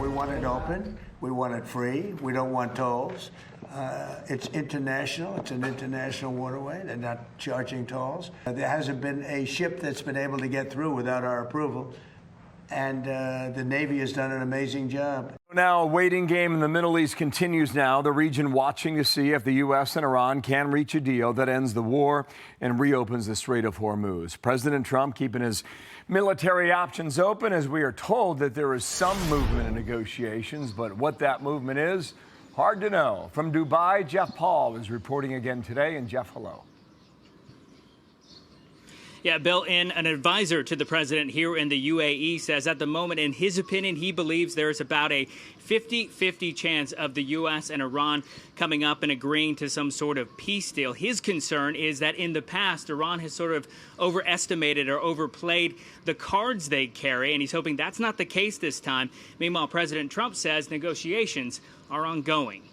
We want it open. We want it free. We don't want tolls. It's international. It's an international waterway. They're not charging tolls. There hasn't been a ship that's been able to get through without our approval. And the Navy has done an amazing job. Now, a waiting game in the Middle East continues now. The region watching to see if the U.S. and Iran can reach a deal that ends the war and reopens the Strait of Hormuz. President Trump keeping his military options open as we are told that there is some movement in negotiations, but what that movement is, hard to know. From Dubai, Jeff Paul is reporting again today. And Jeff, hello. Yeah, Bill, and an advisor to the president here in the UAE says at the moment, in his opinion, he believes there's about a 50-50 chance of the U.S. and Iran coming up and agreeing to some sort of peace deal. His concern is that in the past, Iran has sort of overestimated or overplayed the cards they carry, and he's hoping that's not the case this time. Meanwhile, President Trump says negotiations are ongoing.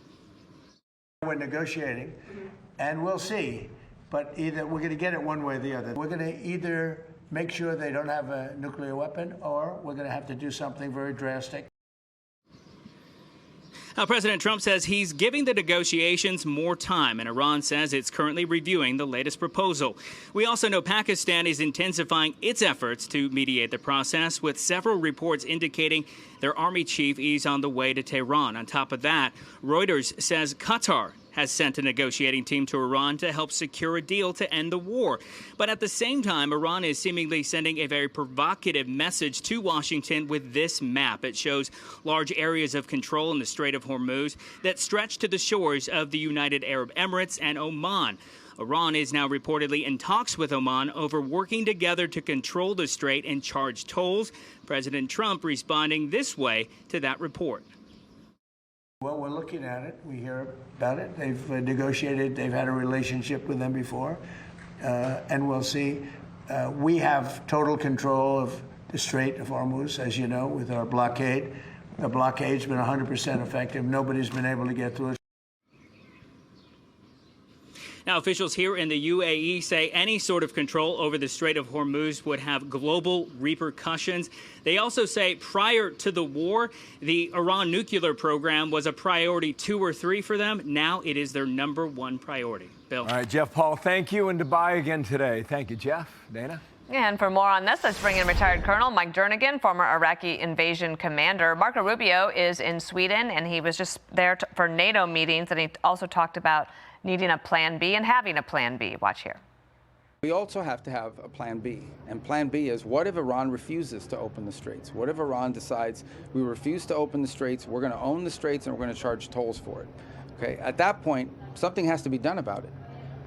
We're negotiating, and we'll see. But either we're going to get it one way or the other. We're going to either make sure they don't have a nuclear weapon, or we're going to have to do something very drastic. Now, President Trump says he's giving the negotiations more time, and Iran says it's currently reviewing the latest proposal. We also know Pakistan is intensifying its efforts to mediate the process, with several reports indicating their army chief is on the way to Tehran. On top of that, Reuters says Qatar has sent a negotiating team to Iran to help secure a deal to end the war. But at the same time, Iran is seemingly sending a very provocative message to Washington with this map. It shows large areas of control in the Strait of Hormuz that stretch to the shores of the United Arab Emirates and Oman. Iran is now reportedly in talks with Oman over working together to control the strait and charge tolls. President Trump responding this way to that report. Well, we're looking at it. We hear about it. They've negotiated. They've had a relationship with them before. And we'll see. We have total control of the Strait of Hormuz, as you know, with our blockade. The blockade's been 100% effective. Nobody's been able to get through it. Now, officials here in the UAE say any sort of control over the Strait of Hormuz would have global repercussions. They also say prior to the war, the Iran nuclear program was a priority 2 or 3 for them. Now it is their #1 priority. Bill. All right, Jeff Paul, thank you. In Dubai again today. Thank you, Jeff. Dana? And for more on this, let's bring in retired Colonel Mike Jernigan, former Iraqi invasion commander. Marco Rubio is in Sweden, and he was just there for NATO meetings, and he also talked about needing a plan B and having a plan B. Watch here. We also have to have a plan B. And plan B is, what if Iran refuses to open the straits? What if Iran decides we refuse to open the straits, we're going to own the straits, and we're going to charge tolls for it? Okay, at that point, something has to be done about it.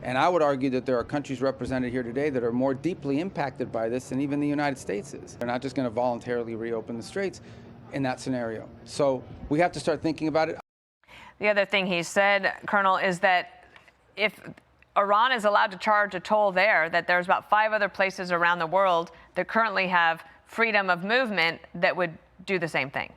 And I would argue that there are countries represented here today that are more deeply impacted by this than even the United States is. They're not just going to voluntarily reopen the straits in that scenario. So we have to start thinking about it. The other thing he said, Colonel, is that if Iran is allowed to charge a toll there, that there's about 5 other places around the world that currently have freedom of movement that would do the same thing.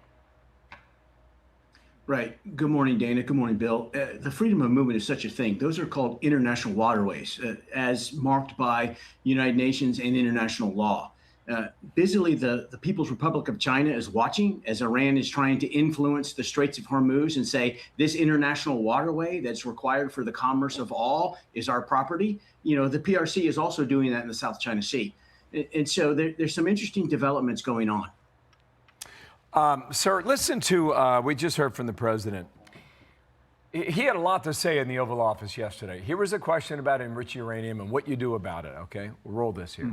Right. Good morning, Dana. Good morning, Bill. The freedom of movement is such a thing. Those are called international waterways, as marked by United Nations and international law. Busily, the People's Republic of China is watching as Iran is trying to influence the Straits of Hormuz and say this international waterway that's required for the commerce of all is our property. You know, the PRC is also doing that in the South China Sea. And so there's some interesting developments going on. Sir, listen to, we just heard from the president. He had a lot to say in the Oval Office yesterday. Here was a question about enriched uranium and what you do about it, okay? We'll roll this here.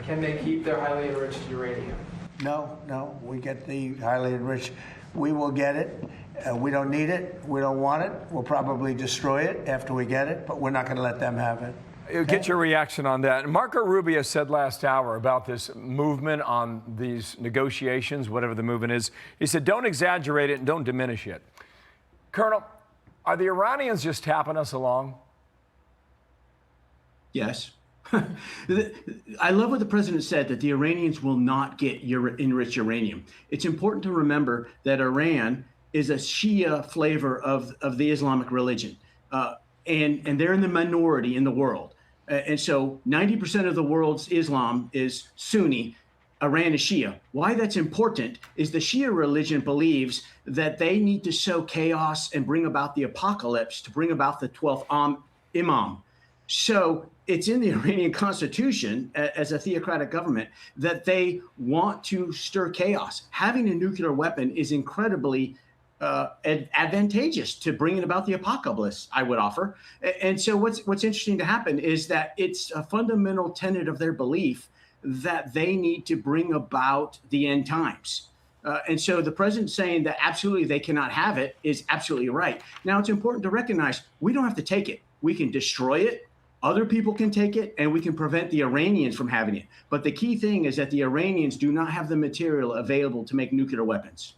Can they keep their highly enriched uranium? No, we get the highly enriched. We will get it. We don't need it. We don't want it. We'll probably destroy it after we get it, but we're not going to let them have it. Get your reaction on that. Marco Rubio said last hour about this movement on these negotiations, whatever the movement is. He said, don't exaggerate it and don't diminish it. Colonel, are the Iranians just tapping us along? Yes. I love what the president said, that the Iranians will not get enriched uranium. It's important to remember that Iran is a Shia flavor of the Islamic religion, and they're in the minority in the world. And so 90% of the world's Islam is Sunni. Iran is Shia. Why that's important is the Shia religion believes that they need to sow chaos and bring about the apocalypse to bring about the 12th Imam. So it's in the Iranian constitution as a theocratic government that they want to stir chaos. Having a nuclear weapon is incredibly advantageous to bringing about the apocalypse, I would offer. And so what's interesting to happen is that it's a fundamental tenet of their belief that they need to bring about the end times. And so the president saying that absolutely they cannot have it is absolutely right. Now, it's important to recognize we don't have to take it. We can destroy it. Other people can take it, and we can prevent the Iranians from having it. But the key thing is that the Iranians do not have the material available to make nuclear weapons.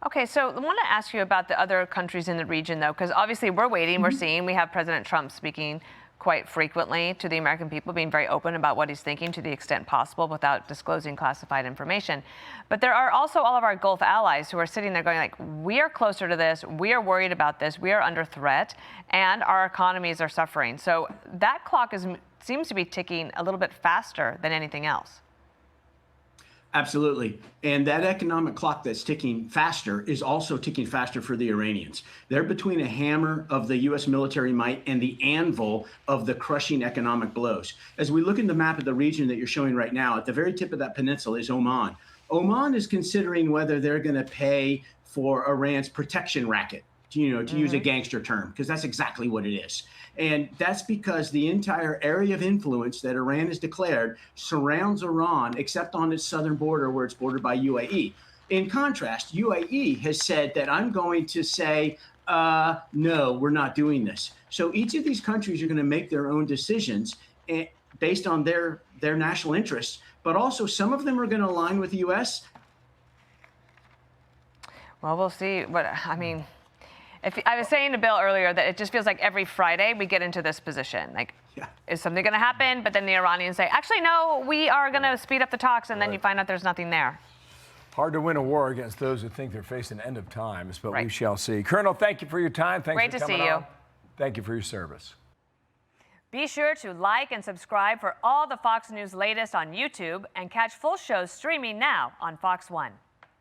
Okay, so I want to ask you about the other countries in the region, though, because obviously we're waiting, we're seeing, we have President Trump speaking quite frequently to the American people, being very open about what he's thinking to the extent possible without disclosing classified information. But there are also all of our Gulf allies who are sitting there going like, we are closer to this, we are worried about this, we are under threat, and our economies are suffering. So that clock seems to be ticking a little bit faster than anything else. Absolutely. And that economic clock that's ticking faster is also ticking faster for the Iranians. They're between a hammer of the U.S. military might and the anvil of the crushing economic blows. As we look at the map of the region that you're showing right now, at the very tip of that peninsula is Oman. Oman is considering whether they're going to pay for Iran's protection racket, to use a gangster term, because that's exactly what it is. And that's because the entire area of influence that Iran has declared surrounds Iran, except on its southern border where it's bordered by UAE. In contrast, UAE has said that I'm going to say, no, we're not doing this. So each of these countries are going to make their own decisions based on their national interests, but also some of them are going to align with the U.S. Well, we'll see. I was saying to Bill earlier that it just feels like every Friday we get into this position. Like, is something going to happen? But then the Iranians say, actually, no, we are going to speed up the talks. And then you find out there's nothing there. Hard to win a war against those who think they're facing end of times, but we shall see. Colonel, thank you for your time. Thanks Great for to coming see you. on. Thank you for your service. Be sure to like and subscribe for all the Fox News latest on YouTube and catch full shows streaming now on Fox One.